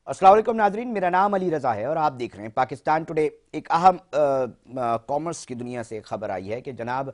अस्सलाम वालेकुम नाजरीन, मेरा नाम अली रज़ा है और आप देख रहे हैं पाकिस्तान टुडे। एक अहम कॉमर्स की दुनिया से खबर आई है कि जनाब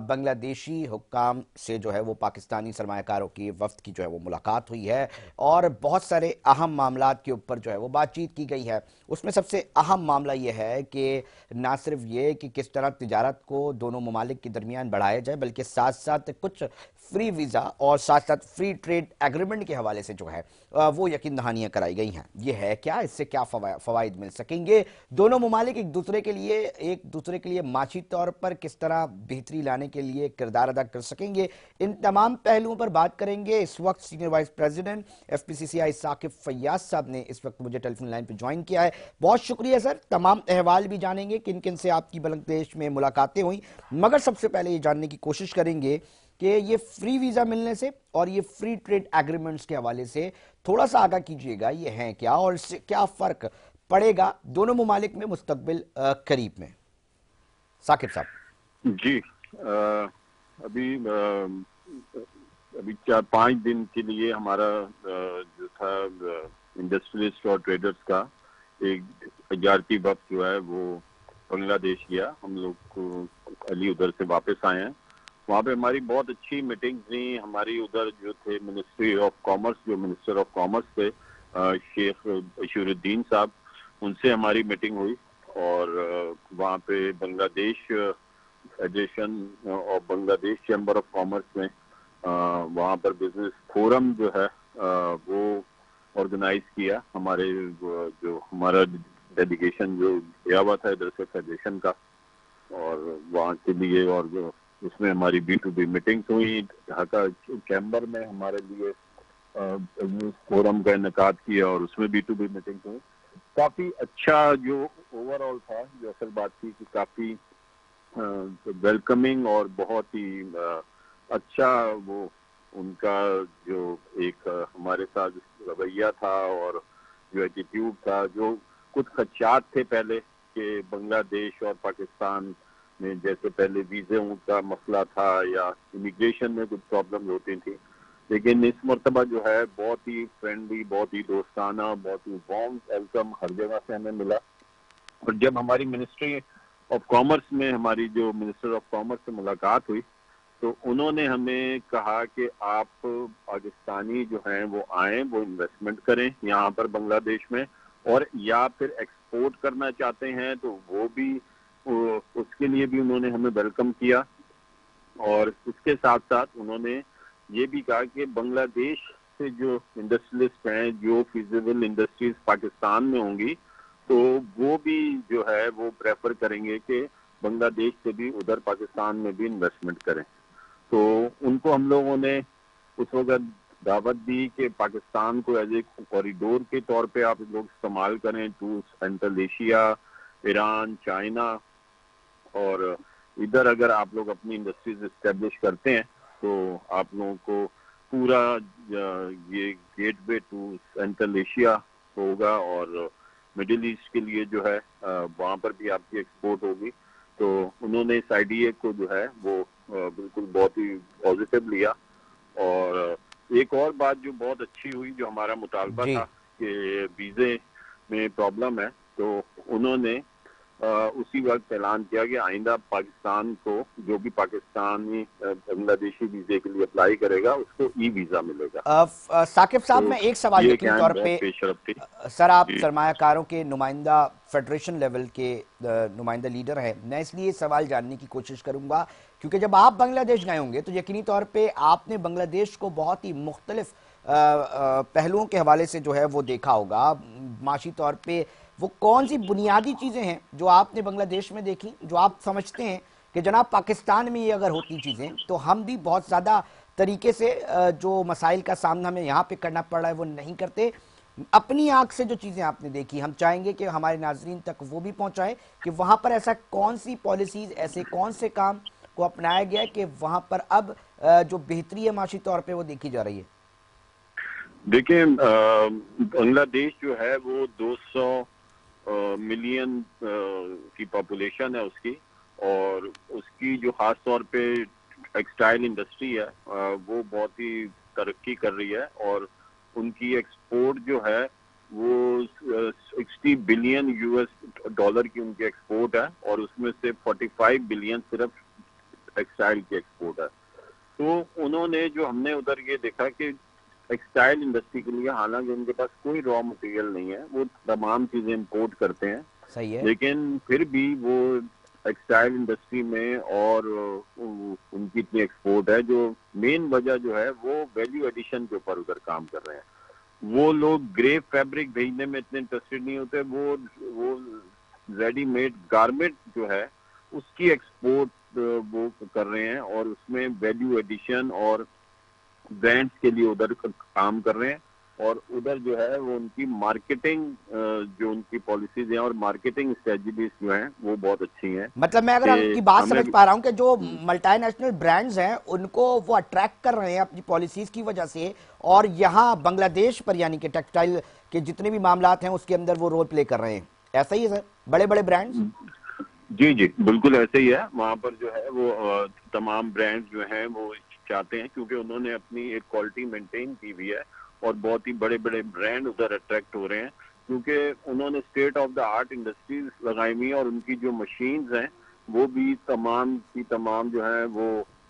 बांग्लादेशी हुक्काम से जो है वो पाकिस्तानी सरमायाकारों की वफ्द की जो है वो मुलाकात हुई है और बहुत सारे अहम मामलात के ऊपर जो है वो बातचीत की गई है। उसमें सबसे अहम मामला ये है कि ना सिर्फ ये कि किस तरह तिजारत को दोनों ममालिक के दरमियान बढ़ाया जाए, बल्कि साथ साथ कुछ फ्री वीज़ा और साथ साथ फ्री ट्रेड एग्रीमेंट के हवाले से जो है वो यकीन दहानियां कराई गई हैं। ये है क्या, इससे क्या फवाइद मिल सकेंगे, दोनों ममालिक एक दूसरे के लिए माशी तौर पर किस तरह बेहतरी लाने के लिए किरदार अदा कर सकेंगे, इन तमाम पहलुओं पर बात करेंगे। इस वक्त senior vice president FPCCI Saqib Fayyaz साहब ने इस वक्त मुझे टेलीफोन लाइन पर ज्वाइन किया है। बहुत शुक्रिया सर। तमाम अहवाल भी जानेंगे किन किन से आपकी बांग्लादेश में मुलाकातें हुई, मगर सबसे पहले ये जानने की कोशिश करेंगे कि ये फ्री वीजा मिलने से और ये फ्री ट्रेड एग्रीमेंट्स के हवाले से थोड़ा सा आगाह कीजिएगा, ये हैं क्या और इससे क्या फर्क पड़ेगा दोनों ममालिक में मुस्तकबिल करीब में। साकिब साहब। जी। अभी अभी 4-5 दिन के लिए हमारा जो था इंडस्ट्रियलिस्ट और ट्रेडर्स का एक तजारती वक्त जो है वो बांग्लादेश गया। हम लोग को अली उधर से वापस आए हैं। वहाँ पे हमारी बहुत अच्छी मीटिंग्स हुई। हमारी उधर जो थे मिनिस्ट्री ऑफ कॉमर्स, जो मिनिस्टर ऑफ कॉमर्स थे शेख अशूरुद्दीन साहब, उनसे हमारी मीटिंग हुई। और वहाँ पे बांग्लादेश फेडरेशन और बांग्लादेश चैम्बर ऑफ कॉमर्स में वहाँ पर बिजनेस फोरम जो है वो ऑर्गेनाइज किया। जो हमारा डेलीगेशन जो गया हुआ था इधर से फेडरेशन का, और वहाँ के लिए, और जो उसमें हमारी B2B मीटिंग्स हुई। ढाका चैम्बर में हमारे लिए बिजनेस फोरम का इनेकाद किया और उसमें B2B मीटिंग्स हुई। काफी अच्छा जो ओवरऑल था, जो असल बात थी कि काफी वेलकमिंग और बहुत ही अच्छा वो उनका जो एक हमारे साथ रवैया था और जो एटीट्यूड था। जो कुछ खदशात थे पहले कि बांग्लादेश और पाकिस्तान में जैसे पहले वीज़ों का मसला था या इमिग्रेशन में कुछ प्रॉब्लम होती थी, लेकिन इस मरतबा जो है बहुत ही फ्रेंडली, बहुत ही दोस्ताना, बहुत ही वार्म वेलकम हर जगह से हमें मिला। और जब हमारी मिनिस्ट्री ऑफ कॉमर्स में हमारी जो मिनिस्टर ऑफ कॉमर्स से मुलाकात हुई तो उन्होंने हमें कहा कि आप पाकिस्तानी जो हैं वो आए, वो इन्वेस्टमेंट करें यहाँ पर बांग्लादेश में, और या फिर एक्सपोर्ट करना चाहते हैं तो वो भी, उसके लिए भी उन्होंने हमें वेलकम किया। और इसके साथ साथ उन्होंने ये भी कहा कि बांग्लादेश से जो इंडस्ट्रियलिस्ट हैं, जो फिजिबल इंडस्ट्रीज पाकिस्तान में होंगी, तो वो भी जो है वो प्रेफर करेंगे कि बांग्लादेश से भी उधर पाकिस्तान में भी इन्वेस्टमेंट करें। तो उनको हम लोगों ने उस वक्त दावत दी कि पाकिस्तान को एज ए कॉरिडोर के तौर पे आप लोग इस्तेमाल करें to central Asia, Iran, China, और इधर अगर आप लोग अपनी इंडस्ट्रीज इस्टेब्लिश करते हैं तो आप लोगों को पूरा ये गेटवे टू सेंट्रल एशिया होगा और मिडिल ईस्ट के लिए जो है वहाँ पर भी आपकी एक्सपोर्ट होगी। तो उन्होंने इस आइडिया को जो है वो बिल्कुल बहुत ही पॉजिटिव लिया। और एक और बात जो बहुत अच्छी हुई, जो हमारा मुतालबा जी। था कि वीज़े में प्रॉब्लम है, तो उन्होंने उसी वक्त ऐलान किया कि आइंदा पाकिस्तान को जो भी पाकिस्तानी बांग्लादेशी वीजे के लिए अप्लाई करेगा उसको ई वीजा मिलेगा। साकिब साहब, तो मैं एक सवाल ये यकीनी क्या तौर बहुत पे पेशरफ थी। सर, आप जी सरमायाकारों के नुमाइंदा फेडरेशन लेवल के नुमाइंदा लीडर हैं। मैं इसलिए सवाल जानने की कोशिश करूंगा क्योंकि जब आप बांग्लादेश गए होंगे तो यकीनी तौर पे आपने बांग्लादेश को बहुत ही मुख्तलिफ पहलुओं के हवाले से जो है वो देखा होगा। माशी तौर पे वो कौन सी बुनियादी चीज़ें हैं जो आपने बांग्लादेश में देखी, जो आप समझते हैं कि जनाब पाकिस्तान में ये अगर होती चीज़ें तो हम भी बहुत ज़्यादा तरीके से जो मसाइल का सामना हमें यहाँ पे करना पड़ रहा है वो नहीं करते। अपनी आंख से जो चीज़ें आपने देखी, हम चाहेंगे कि हमारे नाजरीन तक वो भी पहुंचाए कि वहां पर ऐसा कौन सी पॉलिसीज, ऐसे कौन से काम को अपनाया गया है कि वहां पर अब जो बेहतरी है माशी तौर पे वो देखी जा रही है। देखिए, बांग्लादेश जो है वो 200 मिलियन की पॉपुलेशन है उसकी, और उसकी जो खास तौर पे टेक्सटाइल इंडस्ट्री है वो बहुत ही तरक्की कर रही है। और उनकी एक्सपोर्ट जो है वो 60 बिलियन यूएस डॉलर की उनकी एक्सपोर्ट है और उसमें से 45 बिलियन सिर्फ टेक्सटाइल की एक्सपोर्ट है। तो उन्होंने जो हमने उधर ये देखा कि टेक्सटाइल इंडस्ट्री के लिए हालांकि उनके पास कोई रॉ मटेरियल नहीं है, वो तमाम चीजें इंपोर्ट करते हैं, सही है। लेकिन फिर भी वो टेक्सटाइल इंडस्ट्री में और उनकी इतनी एक्सपोर्ट है, जो मेन वजह जो है वो वैल्यू एडिशन के ऊपर उधर काम कर रहे हैं। वो लोग ग्रे फैब्रिक भेजने में इतने इंटरेस्टेड नहीं होते, वो रेडीमेड गारमेंट जो है उसकी एक्सपोर्ट वो कर रहे हैं और उसमें वैल्यू एडिशन और ब्रांड्स के लिए उधर काम कर रहे हैं। और उधर जो है वो उनकी मार्केटिंग, जो उनकी पॉलिसीज हैं और मार्केटिंग स्ट्रेटजीज जो हैं वो बहुत अच्छी हैं। मतलब मैं अगर कि आपकी बात हमें समझ पा रहा हूं कि जो मल्टीनेशनल ब्रांड्स हैं उनको वो अट्रैक्ट कर रहे हैं अपनी पॉलिसीज की वजह से, और यहाँ बांग्लादेश पर यानी कि टेक्सटाइल के जितने भी मामलात हैं उसके अंदर वो रोल प्ले कर रहे हैं। ऐसा ही है सर, बड़े बड़े ब्रांड्स? जी जी बिल्कुल ऐसे ही है। वहाँ पर जो है वो तमाम ब्रांड्स जो हैं वो चाहते हैं, क्योंकि उन्होंने अपनी एक क्वालिटी मेंटेन की हुई है और बहुत ही बड़े बड़े ब्रांड उधर अट्रैक्ट हो रहे हैं, क्योंकि उन्होंने state of the art industries लगाई हुई है और उनकी जो मशीन्स हैं वो भी तमाम की तमाम जो है वो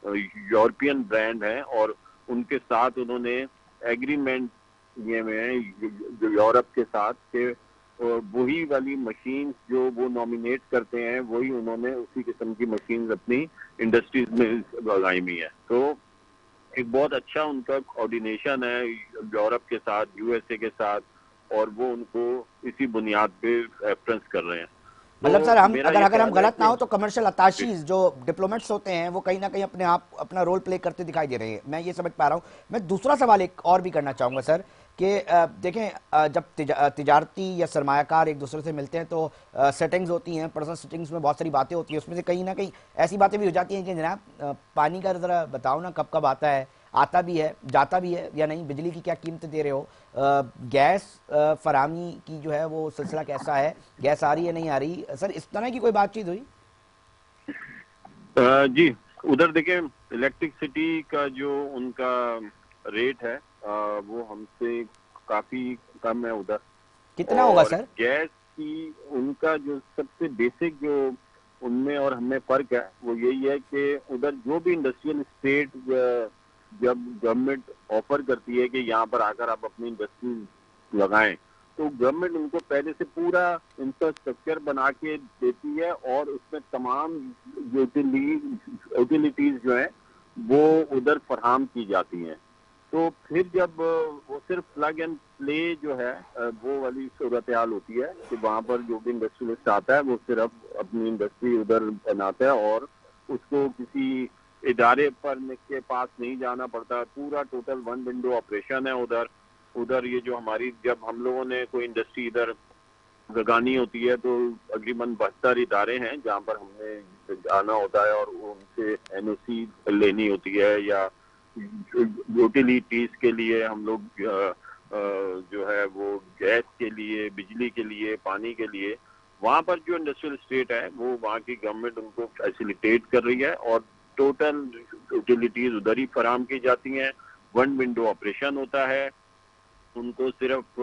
यूरोपियन ब्रांड हैं और उनके साथ उन्होंने एग्रीमेंट लिए हुए हैं जो यूरोप के साथ के वही वाली मशीन जो वो नॉमिनेट करते हैं वही उन्होंने उसी किस्म की मशीन अपनी इंडस्ट्रीज में लगाई हुई है। तो एक बहुत अच्छा उनका कोऑर्डिनेशन है यूरोप के साथ, यूएसए के साथ, और वो उनको इसी बुनियाद पे रेफरेंस कर रहे हैं। मतलब सर तो हम मेरा अगर ये अगर हम ख्याल है गलत ना हो कि तो कमर्शियल अताशीज जो डिप्लोमेट्स होते हैं वो कहीं ना कहीं अपने आप अपना रोल प्ले करते दिखाई दे रहे हैं, मैं ये समझ पा रहा हूँ। मैं दूसरा सवाल एक और भी करना चाहूंगा सर कि देखें, जब तिजारती या सरमायाकार एक दूसरे से मिलते हैं तो सेटिंग्स होती हैं, पर्सनल सेटिंग्स में बहुत सारी बातें होती हैं, उसमें से कहीं ना कहीं ऐसी बातें भी हो जाती हैं कि जनाब पानी का ज़रा बताओ ना कब कब आता है, आता भी है जाता भी है या नहीं, बिजली की क्या कीमत दे रहे हो, गैस फराहमी की जो है वो सिलसिला कैसा है, गैस आ रही है नहीं आ रही सर, इस तरह की कोई बातचीत हुई? जी उधर देखें, इलेक्ट्रिसिटी का जो उनका रेट है वो हमसे काफी कम है उधर। कितना होगा और सर? गैस की उनका जो सबसे बेसिक जो उनमें और हमें फर्क है वो यही है कि उधर जो भी इंडस्ट्रियल स्टेट जब गवर्नमेंट ऑफर करती है कि यहाँ पर आकर आप अपनी इंडस्ट्री लगाएं, तो गवर्नमेंट उनको पहले से पूरा इंफ्रास्ट्रक्चर बना के देती है और उसमें तमाम यूटिलिटीज जो हैं वो उधर फराहम की जाती हैं। तो फिर जब वो सिर्फ प्लग एंड प्ले जो है वो वाली सूरत हाल होती है कि वहाँ पर जो भी इंडस्ट्रियलिस्ट आता है वो सिर्फ अपनी इंडस्ट्री उधर बनाता है और उसको किसी इदारे पर के पास नहीं जाना पड़ता। पूरा टोटल वन विंडो ऑपरेशन है उधर। उधर ये जो हमारी, जब हम लोगों ने कोई इंडस्ट्री इधर लगानी होती है तो तकरीबन 72 इदारे हैं जहाँ पर हमने जाना होता है और उनसे एनओसी लेनी होती है, या यूटिलिटीज के लिए हम लोग जो है वो गैस के लिए, बिजली के लिए, पानी के लिए, वहाँ पर जो इंडस्ट्रियल स्टेट है वो वहाँ की गवर्नमेंट उनको फैसिलिटेट कर रही है और टोटल यूटिलिटीज उधर ही फराहम की जाती हैं। वन विंडो ऑपरेशन होता है, उनको सिर्फ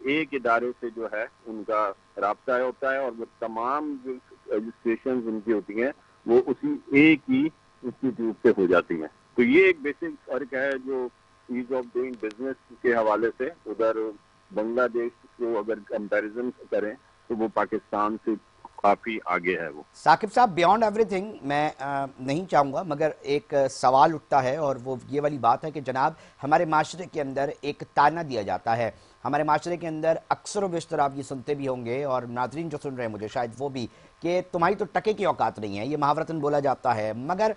एक इदारे से जो है उनका राब्ता होता है और वो तमाम जो रजिस्ट्रेशन उनकी होती हैं वो उसी एक ही इंस्टीट्यूट से हो जाती हैं। तो ये एक बेसिक फर्क है जो ईज ऑफ डूइंग बिजनेस के हवाले से उधर बांग्लादेश को अगर कंपैरिजन करें तो वो पाकिस्तान से काफी आगे है। वो साकिब साहब, बियॉन्ड एवरीथिंग मैं नहीं चाहूँगा, मगर एक सवाल उठता है और वो ये वाली बात है कि जनाब हमारे माशरे के अंदर एक ताना दिया जाता है, हमारे माशरे के अंदर अक्सर व बेशतर आप ये सुनते भी होंगे और नाजरीन जो सुन रहे हैं मुझे शायद वो भी, कि तुम्हारी तो टके की औकात नहीं है, ये मुहावरतन बोला जाता है। मगर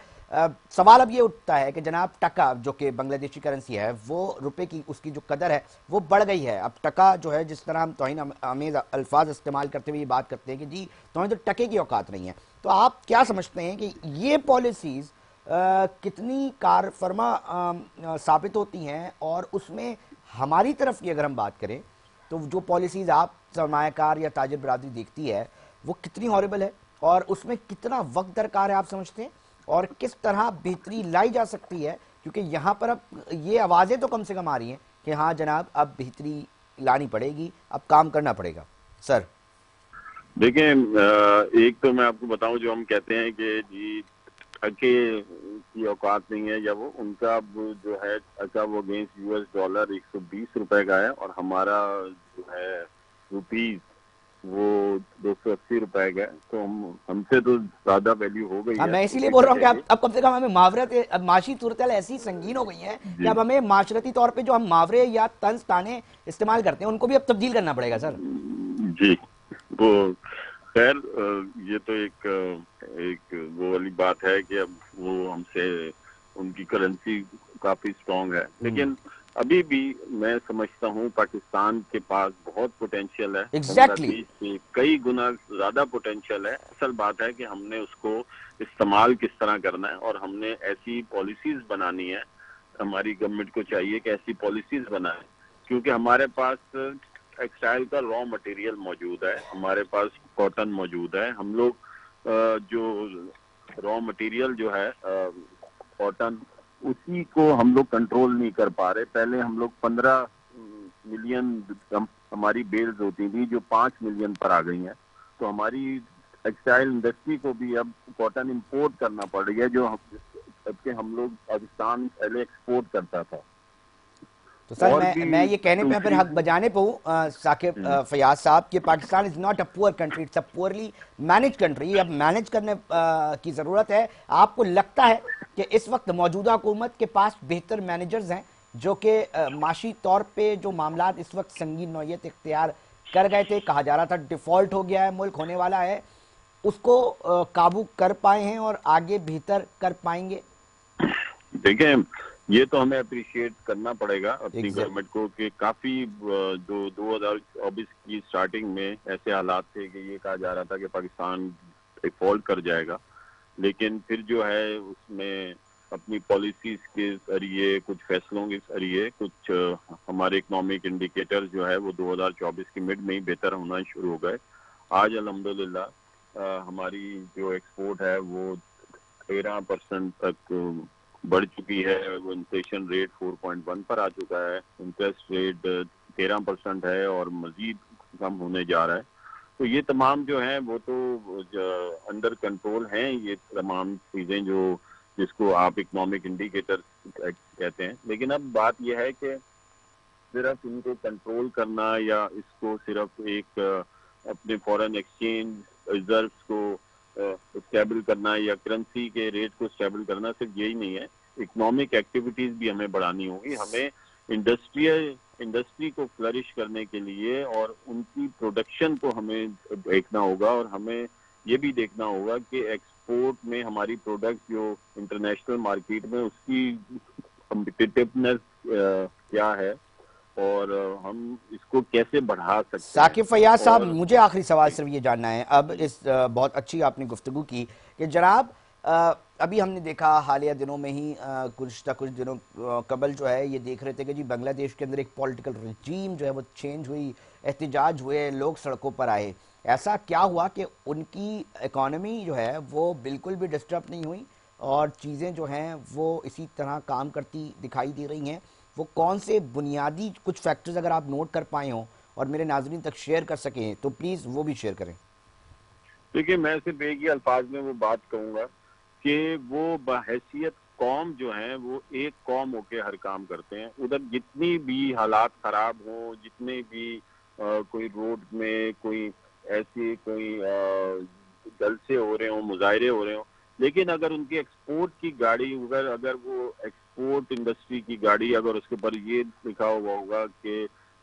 सवाल अब ये उठता है कि जनाब टका जो कि बांग्लादेशी करेंसी है वो रुपए की उसकी जो कदर है वो बढ़ गई है। अब टका जो है, जिस तरह हम तौहीन आमेज़ अल्फाज इस्तेमाल करते हुए ये बात करते हैं कि जी तुम्हें तो टके की औकात नहीं है, तो आप क्या समझते हैं कि ये पॉलिसीज़ कितनी कारफरमा साबित होती हैं, और उसमें हमारी तरफ की अगर हम बात करें तो जो पॉलिसीज़ आप सरमायाकार या ताजिर बरादरी देखती है वो कितनी हॉरिबल है और उसमें कितना वक्त दरकार है आप समझते हैं, और किस तरह बेहतरी लाई जा सकती है? क्योंकि यहाँ पर अब ये आवाज़ें तो कम से कम आ रही हैं कि हाँ जनाब अब बेहतरी लानी पड़ेगी, अब काम करना पड़ेगा। सर देखिए, एक तो मैं आपको बताऊं, जो हम कहते हैं कि जी टके की औकात नहीं है, या वो उनका अब जो है टका वो अगेंस्ट यूएस डॉलर 120 रुपए का है, और हमारा जो है रुपीज वो 280 रुपए का है। तो हम हमसे तो ज्यादा वैल्यू हो गई हाँ, है मैं इसीलिए रुपये बोल रहा हूँ कि टके की। अब कम से कम हमें मावरत, अब माशी सूरत ऐसी संगीन हो गई है कि जी अब हमें माशरती तौर पे जो हम मुहावरे या तंज ताने इस्तेमाल करते हैं उनको भी अब तब्दील करना पड़ेगा सर। जी। वो खैर, ये तो एक वो वाली बात है कि अब वो हमसे, उनकी करेंसी काफी स्ट्रांग है, लेकिन अभी भी मैं समझता हूँ पाकिस्तान के पास बहुत पोटेंशियल है, एग्जैक्टली बांग्लादेश से कई गुना ज्यादा पोटेंशियल है। असल बात है कि हमने उसको इस्तेमाल किस तरह करना है, और हमने ऐसी पॉलिसीज बनानी है। हमारी गवर्नमेंट को चाहिए कि ऐसी पॉलिसीज बनाए, क्योंकि हमारे पास टेक्सटाइल का रॉ मटेरियल मौजूद है, हमारे पास कॉटन मौजूद है। हम लोग जो रॉ मटेरियल जो है कॉटन, उसी को हम लोग कंट्रोल नहीं कर पा रहे। पहले हम लोग 15 मिलियन हमारी बेल्स होती थी, जो 5 मिलियन पर आ गई हैं। तो हमारी टेक्सटाइल इंडस्ट्री को भी अब कॉटन इंपोर्ट करना पड़ रही है, जो हम लोग पाकिस्तान पहले एक्सपोर्ट करता था। तो सर और मैं भी ये कहने पे फिर दूसरी हक बजाने पे हूँ साकिब फयाज साहब कि Pakistan is not a poor country, it's a poorly manage country. अब मैनेज करने की ज़रूरत है। आपको लगता है कि इस वक्त मौजूदा हुकूमत के पास बेहतर मैनेजर्स हैं जो कि माशी तौर पे जो मामला इस वक्त संगीन नौयत इख्तियार कर गए थे, कहा जा रहा था डिफ़ॉल्ट हो गया है, मुल्क होने वाला है, उसको काबू कर पाए हैं और आगे बेहतर कर पाएंगे? देखें, ये तो हमें अप्रिशिएट करना पड़ेगा अपनी एग्जैक्ट गवर्नमेंट को कि काफी जो 2024 की स्टार्टिंग में ऐसे हालात थे कि ये कहा जा रहा था कि पाकिस्तान डिफॉल्ट कर जाएगा, लेकिन फिर जो है उसमें अपनी पॉलिसीज के जरिए, कुछ फैसलों के जरिए, कुछ हमारे इकोनॉमिक इंडिकेटर्स जो है वो 2024 की मिड में ही बेहतर होना शुरू हो गए। आज अल्हम्दुलिल्लाह हमारी जो एक्सपोर्ट है वो 13% तक बढ़ चुकी है। वो इन्फ्लेशन रेट 4.1 पर आ चुका है, इंटरेस्ट रेट 13% है और मजीद कम होने जा रहा है। तो ये तमाम जो है वो तो अंडर कंट्रोल हैं, ये तमाम चीजें जो जिसको आप इकोनॉमिक इंडिकेटर कहते हैं। लेकिन अब बात यह है कि सिर्फ इनको कंट्रोल करना या इसको सिर्फ एक अपने फॉरेन एक्सचेंज रिजर्व्स को स्टेबल करना या करेंसी के रेट को स्टेबल करना सिर्फ यही नहीं है, इकोनॉमिक एक्टिविटीज भी हमें बढ़ानी होगी। हमें इंडस्ट्री को फ्लरिश करने के लिए और उनकी प्रोडक्शन को हमें देखना होगा, और हमें ये भी देखना होगा कि एक्सपोर्ट में हमारी प्रोडक्ट जो इंटरनेशनल मार्केट में उसकी कम्पिटिटिवनेस क्या है, और हम इसको कैसे बढ़ा सकते हैं। साकिब फयाज साहब, और मुझे आखिरी सवाल सिर्फ ये जानना है अब इस बहुत अच्छी आपने गुफ्तगू की कि जनाब अभी हमने देखा हालिया दिनों में ही कुछ दिनों कबल जो है ये देख रहे थे कि जी बांग्लादेश के अंदर एक पॉलिटिकल रजीम जो है वो चेंज हुई, एहतजाज हुए, लोग सड़कों पर आए। ऐसा क्या हुआ कि उनकी इकॉनमी जो है वो बिल्कुल भी डिस्टर्ब नहीं हुई और चीज़ें जो हैं वो इसी तरह काम करती दिखाई दे रही हैं? वो कौन से बुनियादी कुछ फैक्टर्स अगर आप नोट कर पाए हों और मेरे नाजरीन तक शेयर कर सकें तो प्लीज़ वो भी शेयर करें। देखिए, मैं सिर्फ एक ही अल्फाज में वो बात कहूंगा कि वो बहैसियत कौम जो है वो एक कौम होके हर काम करते हैं। उधर जितनी भी हालात खराब हो, जितने भी कोई रोड में कोई ऐसी कोई जलसे हो रहे हो, मुजाहरे हो रहे हो, लेकिन अगर उनकी एक्सपोर्ट की गाड़ी, अगर अगर वो एक्सपोर्ट इंडस्ट्री की गाड़ी, अगर उसके ऊपर ये लिखा हुआ होगा कि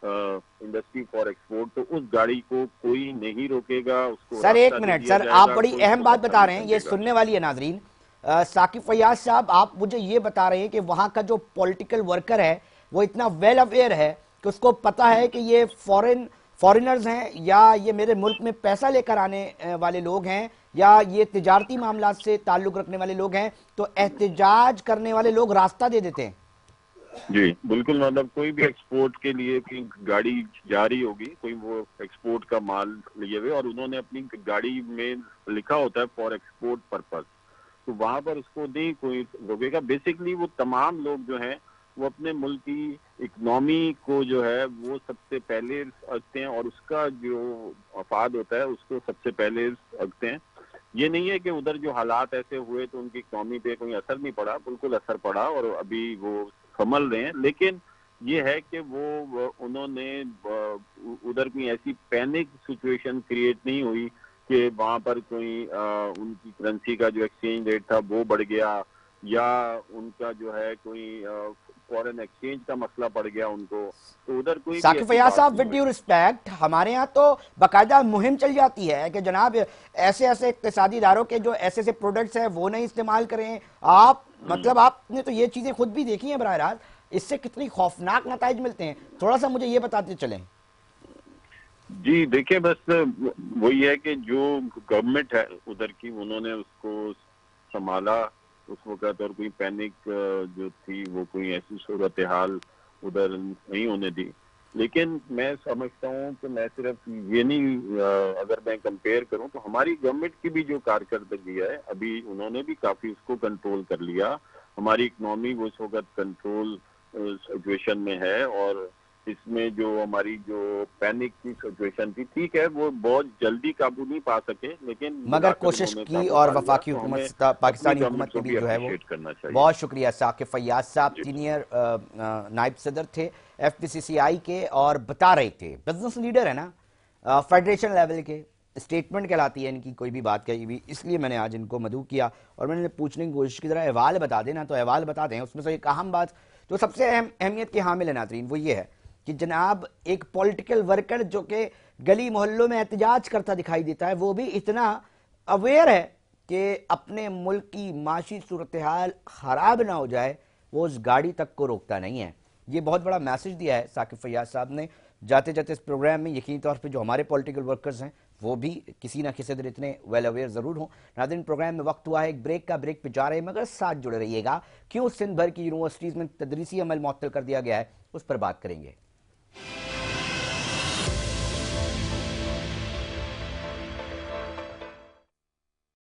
इंडस्ट्री फॉर एक्सपोर्ट, तो उस गाड़ी को कोई नहीं रोकेगा, उसको सर एक रास्ता दे मिनट दिया सर, आप जाएगा, बड़ी कोई अहम उसको बात धक्का बता नहीं रहे हैं, ये समझेगा। सुनने वाली है नाजरीन। साकिब फयाज साहब, आप मुझे ये बता रहे हैं कि वहां का जो पॉलिटिकल वर्कर है वो इतना वेल अवेयर है कि उसको पता है कि ये फॉरेनर्स हैं या ये मेरे मुल्क में पैसा लेकर आने वाले लोग हैं या ये तिजारती मामला से ताल्लुक रखने वाले लोग हैं, तो एहतजाज करने वाले लोग रास्ता दे देते हैं। जी बिल्कुल, मतलब कोई भी एक्सपोर्ट के लिए कोई गाड़ी जा रही होगी, कोई वो एक्सपोर्ट का माल लिए हुए, और उन्होंने अपनी गाड़ी में लिखा होता है फॉर एक्सपोर्ट पर्पस, तो वहां पर उसको नहीं कोई रोकेगा। बेसिकली वो तमाम लोग जो हैं वो अपने मुल्क की इकनॉमी को जो है वो सबसे पहले रखते हैं और उसका जो मफाद होता है उसको सबसे पहले रखते हैं। ये नहीं है कि उधर जो हालात ऐसे हुए तो उनकी इकनॉमी पे कोई असर नहीं पड़ा, बिल्कुल असर पड़ा और अभी वो संभल रहे हैं। लेकिन ये है कि वो उन्होंने उधर कोई ऐसी पैनिक सिचुएशन क्रिएट नहीं हुई कि वहां पर कोई उनकी करेंसी का जो एक्सचेंज रेट था वो बढ़ गया या उनका जो है कोई फॉरेन एक्सचेंज का मसला पड़ गया उनको, तो उधर कोई भी साकिब ऐसी फैयाज बात साहब, नहीं विद हुई। ड्यू रिस्पेक्ट, हमारे यहाँ तो बाकायदा मुहिम चल जाती है कि जनाब ऐसे ऐसे इक्तिसादी इदारों के जो ऐसे ऐसे प्रोडक्ट्स हैं वो नहीं इस्तेमाल करें आप। मतलब आपने तो ये चीजें खुद भी देखी हैं बराह रास्त, इससे कितनी खौफनाक नताइज मिलते हैं, थोड़ा सा मुझे ये बताते चलें। जी देखिए, बस वही है कि जो गवर्नमेंट है उधर की उन्होंने उसको संभाला उस वक्त और कोई पैनिक जो थी वो कोई ऐसी सूरत हाल उधर नहीं होने दी। लेकिन मैं समझता हूँ कि मैं सिर्फ ये नहीं अगर मैं कंपेयर करूँ तो हमारी गवर्नमेंट की भी जो कारकर्दगी है अभी उन्होंने भी काफी उसको कंट्रोल कर लिया। हमारी इकनॉमी वो इस वक्त कंट्रोल सिचुएशन में है और इसमें जो हमारी जो पैनिक की सिचुएशन थी, ठीक है वो बहुत जल्दी काबू नहीं पा सके लेकिन मगर मिलाकर कोशिश उन्होंने की काबू और पा लिया, वफाकी तो हुकूमत हमें अपनी पाकिस्तानी गवर्नमेंट हुकूमत को ने भी भी जो है वो, अप्रिशिएट करना चाहिए। बहुत शुक्रिया। साकिब फैयाज साहब जी सीनियर नायब सदर थे FPCCI के और बता रहे थे बिजनेस लीडर है ना, फेडरेशन लेवल के, स्टेटमेंट कहलाती है इनकी कोई भी बात कही भी, इसलिए मैंने आज इनको मदऊ किया और मैंने पूछने की कोशिश की जरा अहवाल बता देना, तो अहवाल बता दें। उसमें से एक अहम बात जो सबसे अहमियत की हामिल है नाज़रीन वो ये है कि जनाब एक पॉलिटिकल वर्कर जो कि गली मोहल्लों में एहतजाज करता दिखाई देता है वो भी इतना अवेयर है कि अपने मुल्क की माशी सूरत हाल ख़राब ना हो जाए वो उस गाड़ी तक को रोकता नहीं है। ये बहुत बड़ा मैसेज दिया है साकिब फैयाज साहब ने जाते जाते इस प्रोग्राम में। यकीनी तौर पे जो हमारे पॉलिटिकल वर्कर्स हैं वो भी किसी ना किसी तरह इतने वेल अवेयर ज़रूर हों। नाज़रीन, प्रोग्राम में वक्त हुआ है एक ब्रेक का, ब्रेक पे जा रहे हैं मगर साथ जुड़े रहिएगा। क्यों सिंध भर की यूनिवर्सिटीज़ में तदरीसी अमल मुअत्तल कर दिया गया है उस पर बात करेंगे।